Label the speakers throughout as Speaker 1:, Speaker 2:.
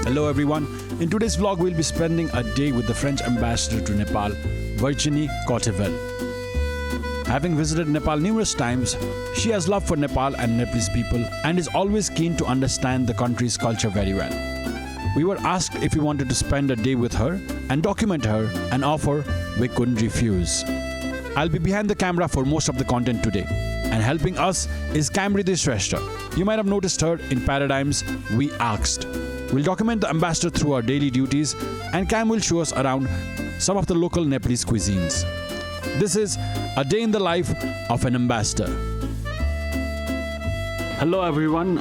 Speaker 1: Hello everyone. In today's vlog, we'll be spending a day with the French ambassador to Nepal, Virginie Cotevel. Having visited Nepal numerous times, she has love for Nepal and Nepalese people and is always keen to understand the country's culture very well. We were asked if we wanted to spend a day with her and document her, an offer we couldn't refuse. I'll be behind the camera for most of the content today, and helping us is Kamriti Shrestha. You might have noticed her in Paradigms We Asked. We'll document the ambassador through our daily duties, and Cam will show us around some of the local Nepalese cuisines. This is a day in the life of an ambassador. Hello everyone.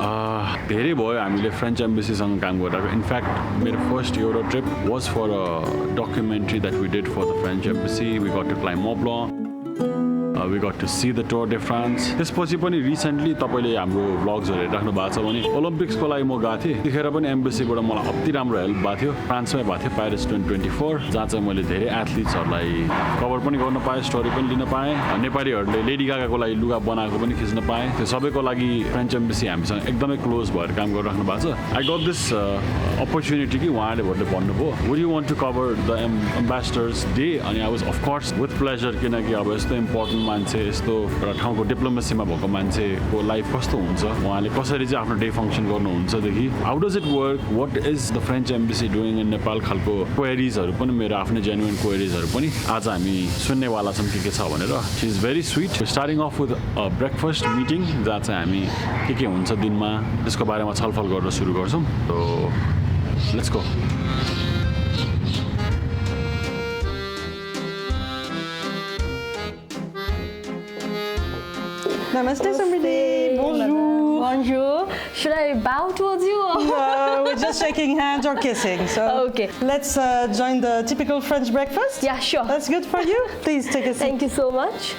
Speaker 1: धेरै भयो हामीले French एम्बेसीसँग काम गरेर. In fact, मेरो first Euro trip was for a documentary that we did for the French embassy. We got to climb Mont Blanc. We got to see the Tour de France. त्यसपछि पनि recently तपाईले हाम्रो भ्लग्सहरु हेरिराख्नु भएको छ भने ओलम्पिक्सको लागि म गएको थिएँ. त्यतिखेर पनि एम्बेसीबाट मलाई अति राम्रो हेल्प भएको थियो. फ्रान्समै भएको थियो पेरिस 2024 जहाँ चाहिँ मैले धेरै एथलिट्सहरुलाई कभर पनि गर्न पाएँ, स्टोरी पनि लिन पाएँ. नेपालीहरुले लेडी गागाको लागि लुगा बनाएको पनि खिच्न पाएँ. त्यो सबैको लागि फ्रेन्च एम्बेसी हामीसँग एकदमै क्लोज भएर काम गरिराख्नु भएको छ. I got this opportunity कि उहाँले भन्नुभयो, would you want to cover the ambassadors day? अनि I was of course with pleasure किनकि अब यस्तो इम्पोर्टेन्ट मान्छे यस्तो एउटा ठाउँको डिप्लोमेसीमा भएको मान्छेको लाइफ कस्तो हुन्छ, उहाँले कसरी चाहिँ आफ्नो डे फङ्सन गर्नुहुन्छदेखि how does it work, what is the French embassy doing in Nepal खालको क्वेरिजहरू पनि मेरो आफ्नै जेन्युइन क्वेरिजहरू पनि आज हामी सुन्नेवाला छौँ के छ भनेर. She is very sweet. Starting of with a breakfast meeting जहाँ चाहिँ हामी के हुन्छ दिनमा त्यसको बारेमा छलफल गर्न सुरु गर्छौँ. So let's go.
Speaker 2: Namaste, Samriti. Bonjour.
Speaker 3: Bonjour. Should I bow towards you? Or?
Speaker 2: No, we're just shaking hands or kissing. So
Speaker 3: okay.
Speaker 2: Let's join the typical French breakfast.
Speaker 3: Yeah, sure.
Speaker 2: That's good for you. Please take a seat.
Speaker 3: Thank you so much.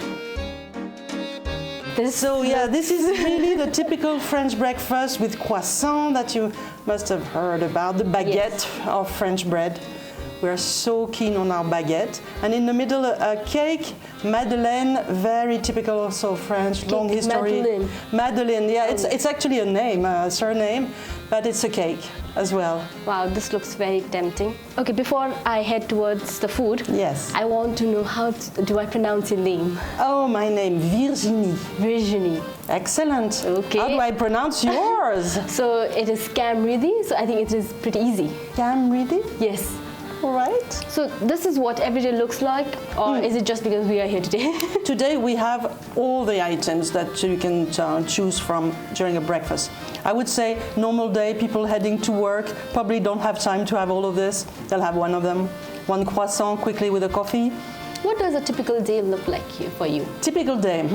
Speaker 2: This is really the typical French breakfast with croissant that you must have heard about, the baguette of French bread. We're so keen on our baguette. And in the middle, a cake, Madeleine, very typical also French, cake, long history.
Speaker 3: Madeleine.
Speaker 2: Madeleine, yeah, it's actually a name, a surname, but it's a cake as well.
Speaker 3: Wow, this looks very tempting. Okay, before I head towards the food,
Speaker 2: yes,
Speaker 3: I want to know how do I pronounce your name?
Speaker 2: Oh, my name, Virginie.
Speaker 3: Virginie.
Speaker 2: Excellent.
Speaker 3: Okay.
Speaker 2: How do I pronounce yours?
Speaker 3: So it is Kamriti, so I think it is pretty easy.
Speaker 2: Kamriti?
Speaker 3: Yes.
Speaker 2: All right.
Speaker 3: So this is what every day looks like, or is it just because we are here today?
Speaker 2: Today we have all the items that you can choose from during a breakfast. I would say normal day, people heading to work probably don't have time to have all of this. They'll have one of them, one croissant quickly with a coffee.
Speaker 3: What does a typical day look like here for you?
Speaker 2: Typical day.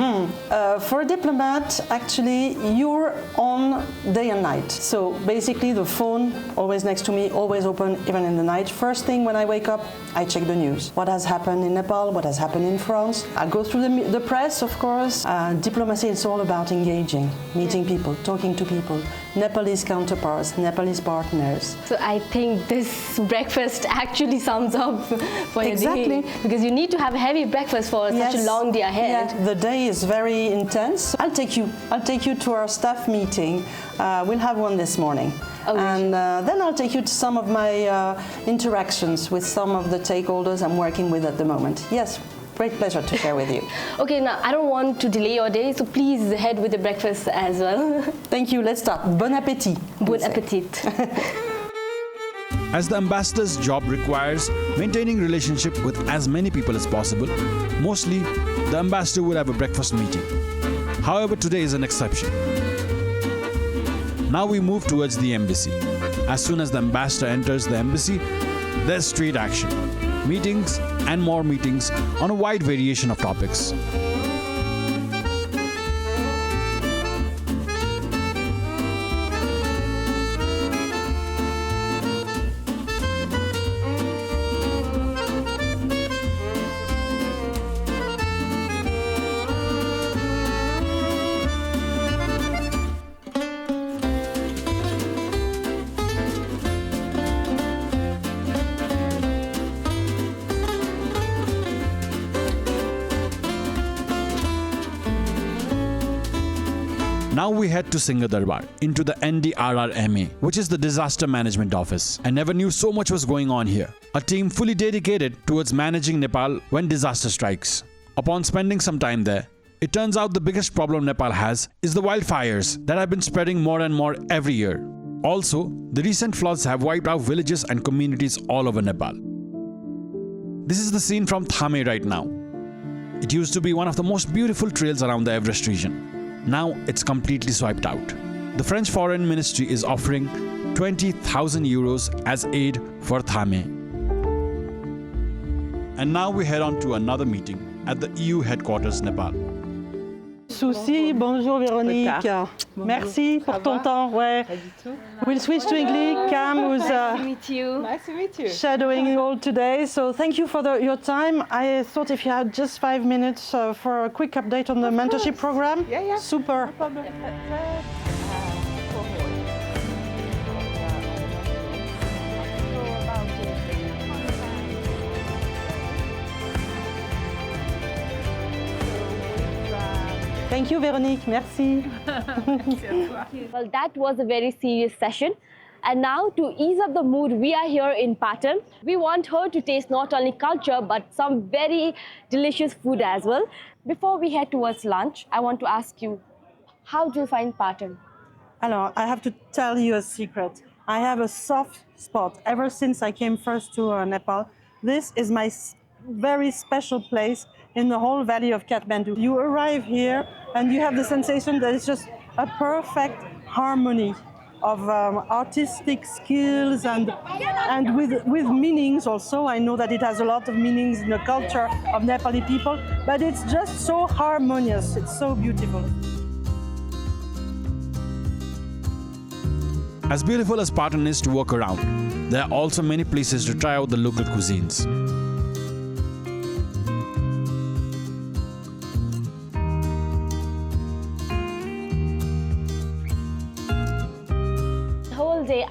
Speaker 2: For a diplomat, actually, you're on day and night. So basically, the phone always next to me, always open, even in the night. First thing when I wake up, I check the news. What has happened in Nepal? What has happened in France? I go through the press, of course. Diplomacy is all about engaging, meeting people, talking to people. Nepalese counterparts, Nepalese partners.
Speaker 3: So I think this breakfast actually sums up for your day, because you need to have a heavy breakfast for such a long day ahead.
Speaker 2: Yeah, the day is very intense. I'll take you to our staff meeting. We'll have one this morning.
Speaker 3: Oh,
Speaker 2: and then I'll take you to some of my interactions with some of the stakeholders I'm working with at the moment. Yes. Great pleasure to share with you.
Speaker 3: Okay, now I don't want to delay your day, so please head with the breakfast as well.
Speaker 2: Thank you. Let's start. Bon appétit.
Speaker 3: Bon appétit.
Speaker 1: As the ambassador's job requires maintaining relationship with as many people as possible, mostly the ambassador would have a breakfast meeting. However, today is an exception. Now we move towards the embassy. As soon as the ambassador enters the embassy, there's street action, meetings and more meetings on a wide variation of topics. Now we head to Singadarbar, into the NDRRMA, which is the Disaster Management Office. I never knew so much was going on here. A team fully dedicated towards managing Nepal when disaster strikes. Upon spending some time there, it turns out the biggest problem Nepal has is the wildfires that have been spreading more and more every year. Also, the recent floods have wiped out villages and communities all over Nepal. This is the scene from Thame right now. It used to be one of the most beautiful trails around the Everest region. Now it's completely swiped out. The French Foreign Ministry is offering 20,000 euros as aid for Thame. And now we head on to another meeting at the EU headquarters, Nepal.
Speaker 2: Souci, bonjour Véronique. Merci pour ton temps. Ouais. We'll switch to English. Cam was
Speaker 4: Nice to meet you.
Speaker 2: shadowing all today. So thank you for your time. I thought if you had just 5 minutes for a quick update on the mentorship program.
Speaker 4: Yeah.
Speaker 2: Super.
Speaker 4: No problem.
Speaker 2: Thank you, Véronique. Merci.
Speaker 3: Well, that was a very serious session. And now, to ease up the mood, we are here in Patan. We want her to taste not only culture, but some very delicious food as well. Before we head towards lunch, I want to ask you, how do you find Patan?
Speaker 2: Alors, I have to tell you a secret. I have a soft spot ever since I came first to Nepal. This is my very special place in the whole valley of Kathmandu. You arrive here and you have the sensation that it's just a perfect harmony of artistic skills and with meanings also. I know that it has a lot of meanings in the culture of Nepali people, but it's just so harmonious. It's so beautiful.
Speaker 1: As beautiful as Patan is to walk around, there are also many places to try out the local cuisines.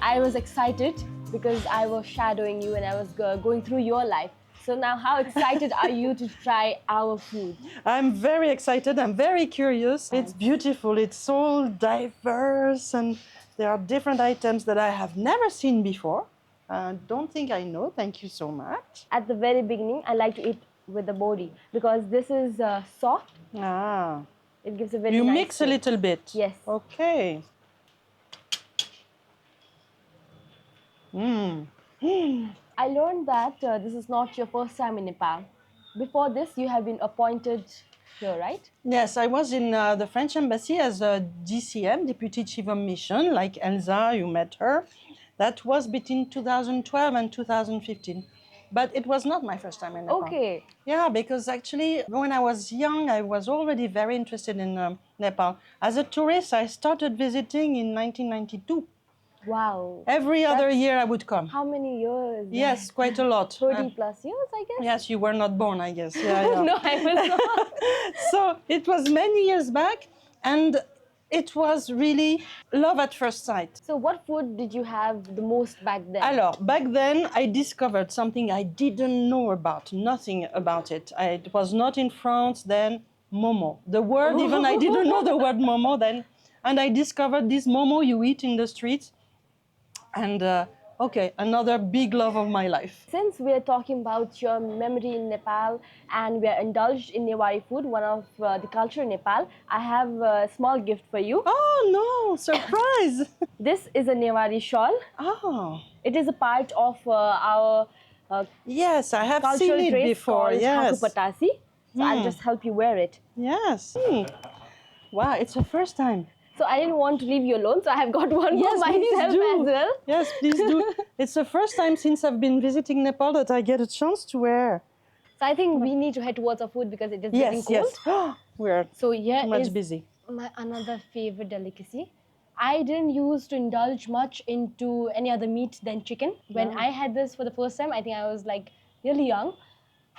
Speaker 3: I was excited because I was shadowing you and I was going through your life. So now, how excited are you to try our food?
Speaker 2: I'm very excited. I'm very curious. It's beautiful. It's so diverse and there are different items that I have never seen before. I don't think I know. Thank you so much.
Speaker 3: At the very beginning, I like to eat with the body because this is soft.
Speaker 2: Ah.
Speaker 3: It gives a very
Speaker 2: You
Speaker 3: nice
Speaker 2: mix a
Speaker 3: taste.
Speaker 2: little bit.
Speaker 3: Yes.
Speaker 2: Okay.
Speaker 3: I learned that this is not your first time in Nepal. Before this, you have been appointed here, right?
Speaker 2: Yes, I was in the French embassy as a DCM, Deputy Chief of Mission, like Elsa, you met her. That was between 2012 and 2015. But it was not my first time in Nepal.
Speaker 3: Okay.
Speaker 2: Yeah, because actually, when I was young, I was already very interested in Nepal. As a tourist, I started visiting in 1992.
Speaker 3: Wow.
Speaker 2: Every other year I would come.
Speaker 3: How many years?
Speaker 2: Yes, quite a lot.
Speaker 3: 30 plus years, I guess?
Speaker 2: Yes, you were not born, I guess. Yeah.
Speaker 3: No, I was not.
Speaker 2: So it was many years back, and it was really love at first sight.
Speaker 3: So what food did you have the most back then?
Speaker 2: Alors, back then, I discovered something I didn't know about, nothing about it. It was not in France then, momo. The word, even I didn't know the word momo then. And I discovered this momo you eat in the streets. And okay, another big love of my life.
Speaker 3: Since we are talking about your memory in Nepal and we are indulged in Newari food, one of the culture in Nepal, I have a small gift for you.
Speaker 2: Oh no, surprise!
Speaker 3: This is a Newari shawl.
Speaker 2: Oh.
Speaker 3: It is a part of our
Speaker 2: yes, I have
Speaker 3: cultural
Speaker 2: seen it
Speaker 3: dress
Speaker 2: before.
Speaker 3: called
Speaker 2: Yes.
Speaker 3: Patasi. So I'll just help you wear it.
Speaker 2: Yes. Wow, it's the first time.
Speaker 3: So I didn't want to leave you alone, so I have got one
Speaker 2: Yes,
Speaker 3: for
Speaker 2: please
Speaker 3: myself
Speaker 2: do.
Speaker 3: as well.
Speaker 2: Yes, please do. It's the first time since I've been visiting Nepal that I get a chance to wear.
Speaker 3: So I think we need to head towards our food because it is getting cold.
Speaker 2: Yes. We're
Speaker 3: So here
Speaker 2: too much
Speaker 3: is
Speaker 2: busy.
Speaker 3: my another favorite delicacy. I didn't used to indulge much into any other meat than chicken. When I had this for the first time, I think I was like really young.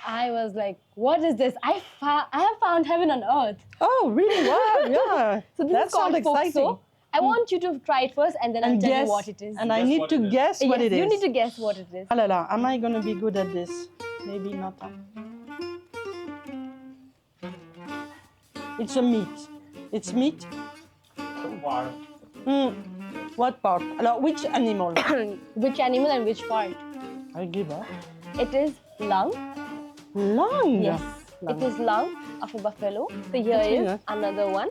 Speaker 3: I was like, what is this? I have found heaven on earth.
Speaker 2: Oh, really? Wow, yeah.
Speaker 3: So this
Speaker 2: that
Speaker 3: is called
Speaker 2: sounds exciting.
Speaker 3: Fokso. I want you to try it first and then I'll tell you what it is.
Speaker 2: And I need to guess what it is.
Speaker 3: You need to guess what it is.
Speaker 2: Ah la la, am I going to be good at this? Maybe not. It's a meat. It's meat
Speaker 5: part.
Speaker 2: What part? Alors, which animal?
Speaker 3: Which animal and which part?
Speaker 2: I give up.
Speaker 3: It is lung.
Speaker 2: Lung?
Speaker 3: Yes,
Speaker 2: Lung.
Speaker 3: it is lung of a buffalo. So here
Speaker 2: That's
Speaker 3: is
Speaker 2: nice.
Speaker 3: another one.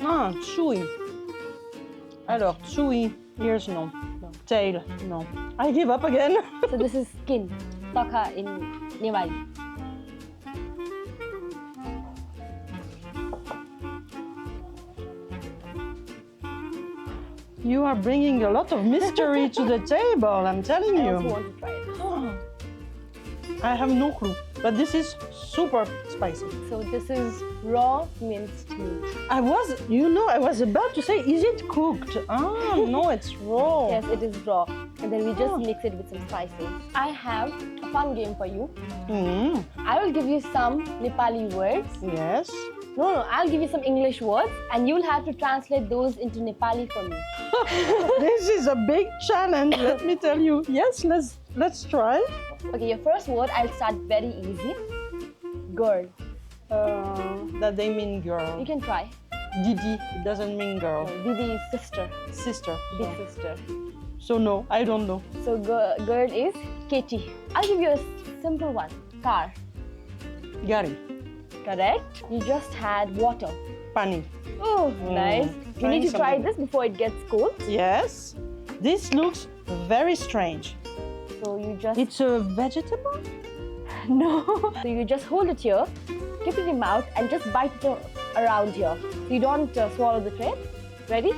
Speaker 2: Ah, chewy. Alors, chewy. Ears, no. Tail, no. I give up again.
Speaker 3: So this is skin, taka in Nepali.
Speaker 2: You are bringing a lot of mystery to the table, I'm telling
Speaker 3: I also
Speaker 2: you.
Speaker 3: want to try it.
Speaker 2: I have no clue, but this is super spicy.
Speaker 3: So this is raw minced meat.
Speaker 2: I was about to say, is it cooked? Ah, no, it's raw.
Speaker 3: Yes, it is raw. And then we just mix it with some spices. I have a fun game for you.
Speaker 2: Mm,
Speaker 3: I will give you some Nepali words.
Speaker 2: yes.
Speaker 3: No, I'll give you some English words and you'll have to translate those into Nepali for me.
Speaker 2: This is a big challenge, let me tell you. Yes, let's try.
Speaker 3: Okay, your first word, I'll start very easy. Girl.
Speaker 2: That they mean girl.
Speaker 3: You can try.
Speaker 2: Didi, it doesn't mean girl.
Speaker 3: Didi is sister,
Speaker 2: Sister.
Speaker 3: big
Speaker 2: So,
Speaker 3: sister.
Speaker 2: so no, I don't know.
Speaker 3: So girl is Katie. I'll give you a simple one. Car.
Speaker 2: Gari,
Speaker 3: Correct. You just had water.
Speaker 2: pani.
Speaker 3: Oh, nice. You
Speaker 2: trying
Speaker 3: need to try
Speaker 2: something.
Speaker 3: this before it gets cold.
Speaker 2: Yes. This looks very strange.
Speaker 3: So you just
Speaker 2: It's a vegetable?
Speaker 3: no. So you just hold it here, keep it in your mouth, and just bite it around here. So you don't swallow the thread. Ready?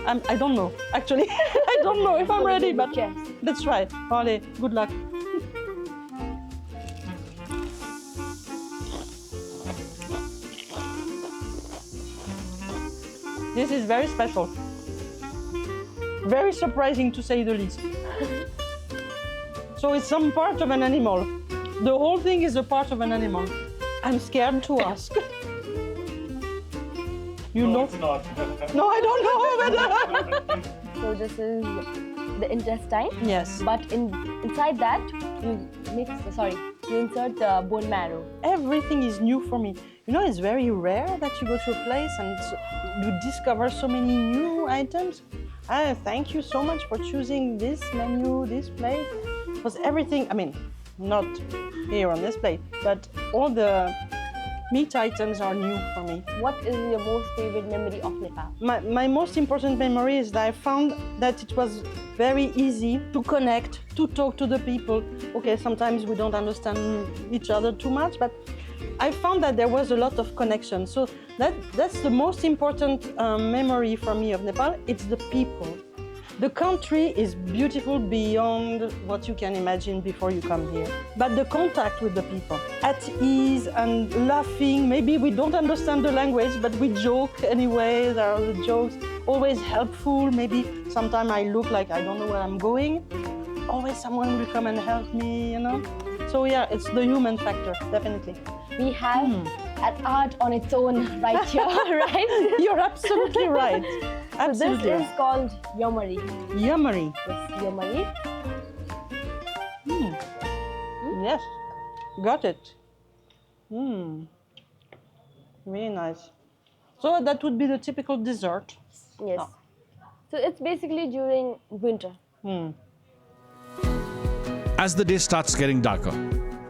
Speaker 2: I don't know. Actually, I don't know if I'm ready, but
Speaker 3: Cheers.
Speaker 2: let's try. Allez, good luck. This is very special. Very surprising to say the least. So it's some part of an animal. The whole thing is a part of an animal. I'm scared to ask. You
Speaker 5: No,
Speaker 2: know?
Speaker 5: it's not.
Speaker 2: No, I don't know. But
Speaker 3: So this is the intestine.
Speaker 2: yes.
Speaker 3: But inside that, you insert the bone marrow.
Speaker 2: Everything is new for me. You know, it's very rare that you go to a place and you discover so many new items. I thank you so much for choosing this menu, this plate. Because everything, I mean, not here on this plate, but all the meat items are new for me.
Speaker 3: What is your most favorite memory of Nepal?
Speaker 2: My most important memory is that I found that it was very easy to connect, to talk to the people. Okay, sometimes we don't understand each other too much, but I found that there was a lot of connection. So that's the most important memory for me of Nepal. It's the people. The country is beautiful beyond what you can imagine before you come here. But the contact with the people, at ease and laughing. Maybe we don't understand the language, but we joke anyway. There are the jokes, always helpful. Maybe sometimes I look like I don't know where I'm going. Always someone will come and help me, you know? So yeah, it's the human factor, definitely.
Speaker 3: We have an art on its own right here, right?
Speaker 2: You're absolutely right.
Speaker 3: So
Speaker 2: Absolutely.
Speaker 3: this is called Yomari.
Speaker 2: Yummery.
Speaker 3: Yes, Yomari.
Speaker 2: Yes, got it. Really nice. So that would be the typical dessert.
Speaker 3: Yes. So it's basically during winter.
Speaker 6: As the day starts getting darker,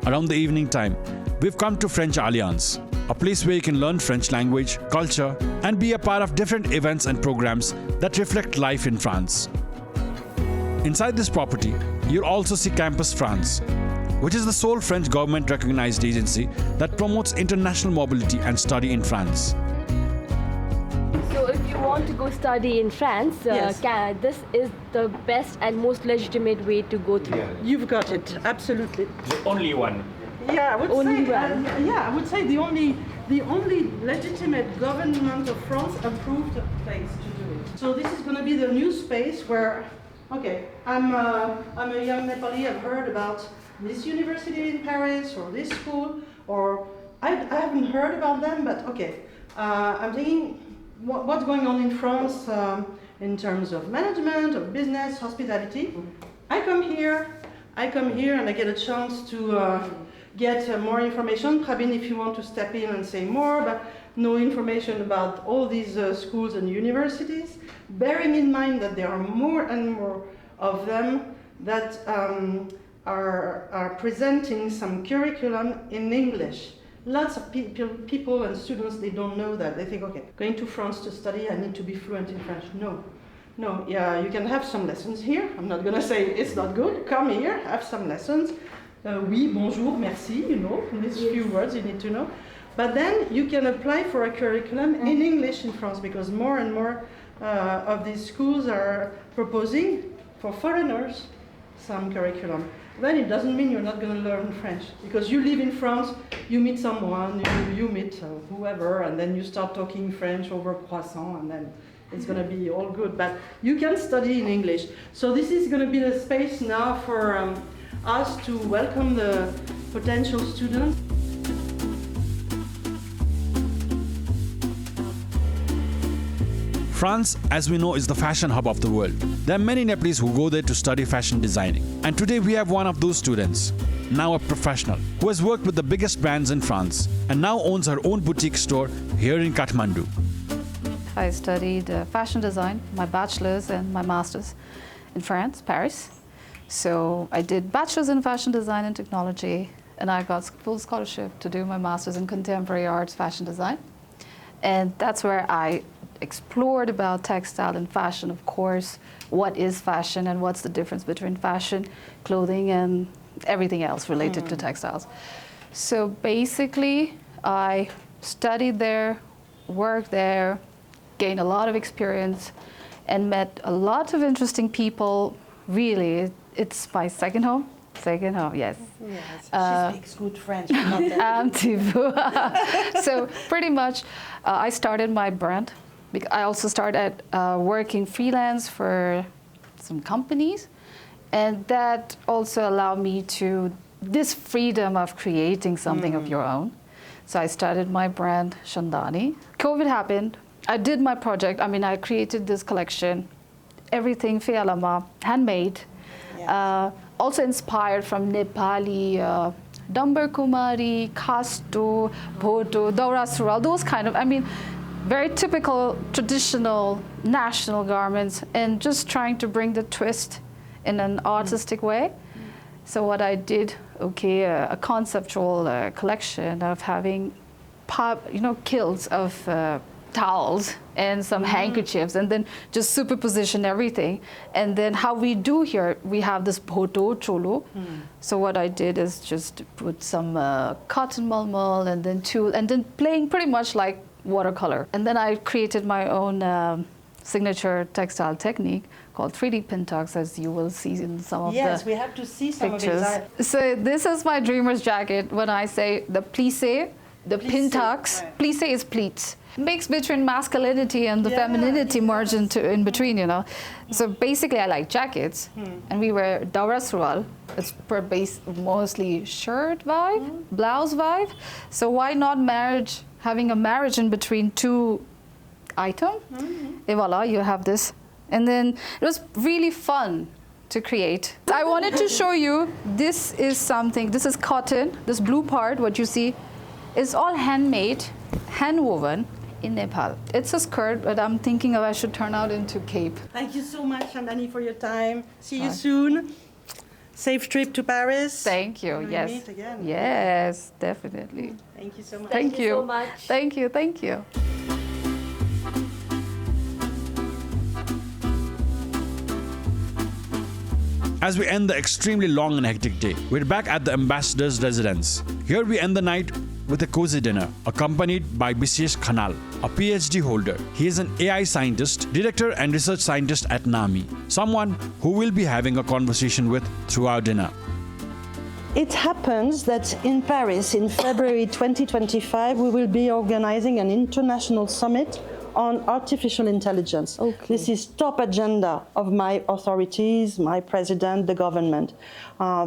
Speaker 6: around the evening time, we've come to French Alliance, a place where you can learn French language, culture, and be a part of different events and programs that reflect life in France. Inside this property, you'll also see Campus France, which is the sole French government-recognized agency that promotes international mobility and study in France.
Speaker 3: So if you want to go study in France,
Speaker 2: Yes.
Speaker 3: this is the best and most legitimate way to go through.
Speaker 2: You've got it, absolutely.
Speaker 5: The only one.
Speaker 2: Yeah, I would
Speaker 3: Only
Speaker 2: say.
Speaker 3: one.
Speaker 2: Yeah, I would say the only legitimate government of France approved place to do it. So this is going to be the new space where, okay, I'm a young Nepali. I've heard about this university in Paris or this school, or I haven't heard about them, but okay. I'm thinking what's going on in France in terms of management, of business, hospitality. I come here and I get a chance to get more information. Pravin, if you want to step in and say more, but no information about all these schools and universities, bearing in mind that there are more and more of them that are presenting some curriculum in English. Lots of people and students, they don't know that. They think, okay, going to France to study, I need to be fluent in French. No, yeah, you can have some lessons here. I'm not gonna say it's not good. Come here, have some lessons. Oui, bonjour, merci, you know, these few words you need to know. But then you can apply for a curriculum in English in France, because more and more of these schools are proposing for foreigners some curriculum. Then it doesn't mean you're not going to learn French, because you live in France, you meet someone, you meet whoever, and then you start talking French over croissant, and then it's going to be all good. But you can study in English. So this is going to be the space now for us to welcome the potential students.
Speaker 6: France, as we know, is the fashion hub of the world. There are many Nepalese who go there to study fashion designing. And today we have one of those students, now a professional, who has worked with the biggest brands in France and now owns her own boutique store here in Kathmandu.
Speaker 5: I studied fashion design, my bachelor's and my master's in France, Paris. So I did bachelor's in fashion design and technology, and I got full scholarship to do my master's in contemporary arts fashion design. And that's where I explored about textile and fashion, of course. What is fashion and what's the difference between fashion, clothing, and everything else related to textiles. So basically, I studied there, worked there, gained a lot of experience, and met a lot of interesting people. Really, it's my second home. Second home, yes.
Speaker 2: She speaks good French, but not that.
Speaker 5: So pretty much, I started my brand. I also started working freelance for some companies, and that also allowed me to this freedom of creating something of your own. So I started my brand, Shandani. COVID happened. I did my project. I mean, I created this collection, everything Sisan Lama, handmade. Yes. Also inspired from Nepali, Dambar Kumari, Kasto, Bhoto, Daura Sural, those kind of, I mean, very typical, traditional, national garments, and just trying to bring the twist in an artistic way. So what I did, okay, a conceptual collection of having, kilts of towels and some handkerchiefs, and then just superposition everything. And then how we do here, we have this bhoto cholo. So what I did is just put some cotton mulmul and then tulle, and then playing pretty much like watercolor. And then I created my own signature textile technique called 3D Pintucks, as you will see in some of the
Speaker 2: Yes, we have to see some
Speaker 5: pictures.
Speaker 2: of it.
Speaker 5: So this is my dreamer's jacket. When I say the plissé, the Pintucks,
Speaker 2: right.
Speaker 5: Plissé is pleats. Mix between masculinity and the femininity merged into in between, you know. So basically, I like jackets, and we wear daura sural. It's per base mostly shirt vibe, blouse vibe. So why not having a marriage in between two items? Et voila, you have this. And then it was really fun to create. I wanted to show you, this is something, this is cotton, this blue part, what you see, is all handmade, hand-woven in Nepal. It's a skirt, but I'm thinking of I should turn out into cape.
Speaker 2: Thank you so much, Shandani, for your time. See you soon. Safe trip to Paris.
Speaker 5: Thank you,
Speaker 2: We'll
Speaker 5: yes.
Speaker 2: meet again.
Speaker 5: Yes, definitely.
Speaker 2: Thank you so much.
Speaker 5: Thank you
Speaker 3: so much.
Speaker 5: Thank you, thank you.
Speaker 6: As we end the extremely long and hectic day, we're back at the ambassador's residence. Here we end the night with a cozy dinner, accompanied by Bishesh Khanal, a PhD holder. He is an AI scientist, director and research scientist at NAMI, someone who we'll be having a conversation with through our dinner.
Speaker 2: It happens that in Paris, in February 2025, we will be organizing an international summit on artificial intelligence.
Speaker 5: Okay.
Speaker 2: This is top agenda of my authorities, my president, the government.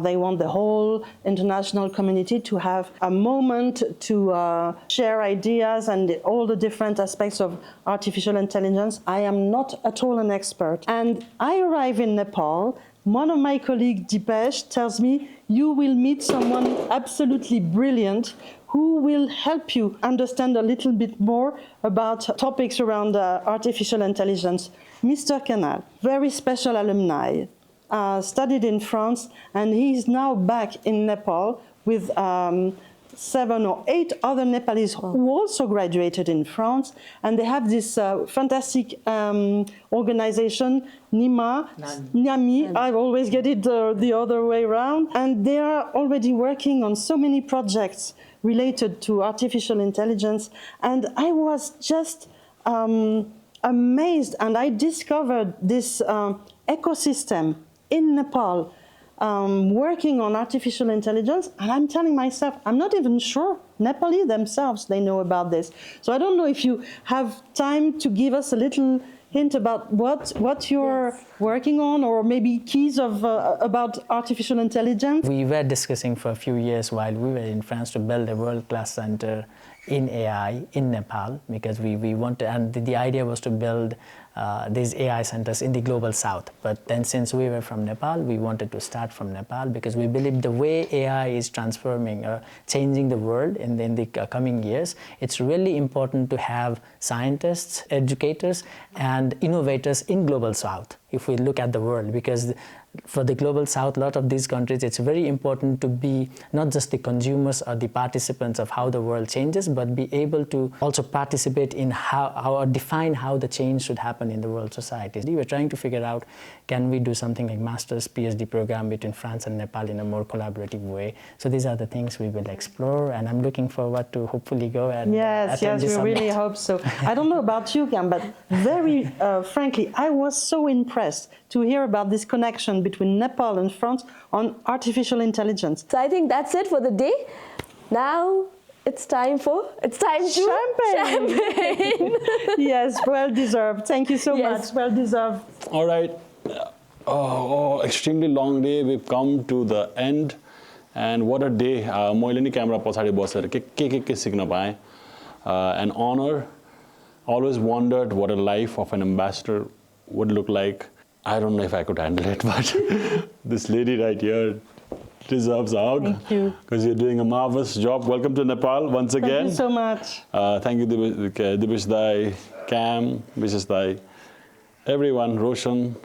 Speaker 2: They want the whole international community to have a moment to share ideas and all the different aspects of artificial intelligence. I am not at all an expert. And I arrive in Nepal one of my colleagues, Dipesh, tells me you will meet someone absolutely brilliant who will help you understand a little bit more about topics around artificial intelligence. Mr. Canal, very special alumni, studied in France, and he's now back in Nepal with 7 or 8 other Nepalese who also graduated in France, and they have this fantastic organization, NIMI. I always get it the other way around, and they are already working on so many projects related to artificial intelligence, and I was just amazed, and I discovered this ecosystem in Nepal working on artificial intelligence, and I'm telling myself, I'm not even sure Nepali themselves, they know about this. So I don't know if you have time to give us a little hint about what you're working on, or maybe keys of about artificial intelligence.
Speaker 7: We were discussing for a few years while we were in France to build a world-class center in AI in Nepal, because we wanted, and the idea was to build these AI centers in the global south. But then since we were from Nepal, we wanted to start from Nepal, because we believe the way AI is transforming or changing the world in the coming years, it's really important to have scientists, educators, and innovators in global south, if we look at the world, because for the global south, a lot of these countries, it's very important to be not just the consumers or the participants of how the world changes, but be able to also participate in how or define how the change should happen in the world society. We were trying to figure out, can we do something like master's PhD program between France and Nepal in a more collaborative way? So these are the things we will explore, and I'm looking forward to hopefully go and attend this
Speaker 2: we
Speaker 7: summit.
Speaker 2: really hope so. I don't know about you, Cam, but very frankly, I was so impressed to hear about this connection between Nepal and France on artificial intelligence.
Speaker 3: So I think that's it for the day. Now it's time to champagne.
Speaker 2: Yes, well deserved. Thank you so much. Well deserved.
Speaker 1: All right. Extremely long day. We've come to the end. And what a day. मैले नि camera पछाडि बसेर के सिक्न पाएँ. An honor. Always wondered what a life of an ambassador would look like. I don't know if I could handle it, but this lady right here deserves a hug.
Speaker 2: Thank you.
Speaker 1: Because you're doing a marvelous job. Welcome to Nepal once again.
Speaker 2: Thank you so much.
Speaker 1: Thank you, Dipesh Dai, Cam, Mrs. Dai, everyone, Roshan,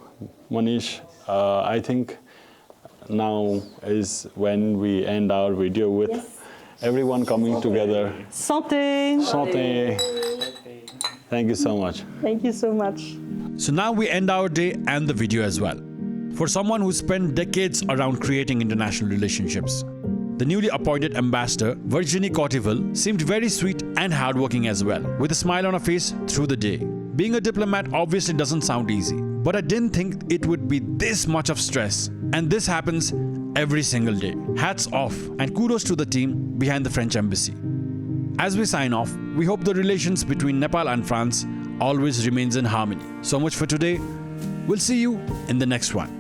Speaker 1: Manish. I think now is when we end our video with everyone coming together.
Speaker 2: Santé.
Speaker 1: Santé. Thank you so much.
Speaker 2: Thank you so much.
Speaker 6: So now we end our day and the video as well. For someone who spent decades around creating international relationships, the newly appointed ambassador, Virginie Courteval, seemed very sweet and hardworking as well, with a smile on her face through the day. Being a diplomat obviously doesn't sound easy, but I didn't think it would be this much of stress. And this happens every single day. Hats off and kudos to the team behind the French embassy. As we sign off, we hope the relations between Nepal and France always remains in harmony. So much for today. We'll see you in the next one.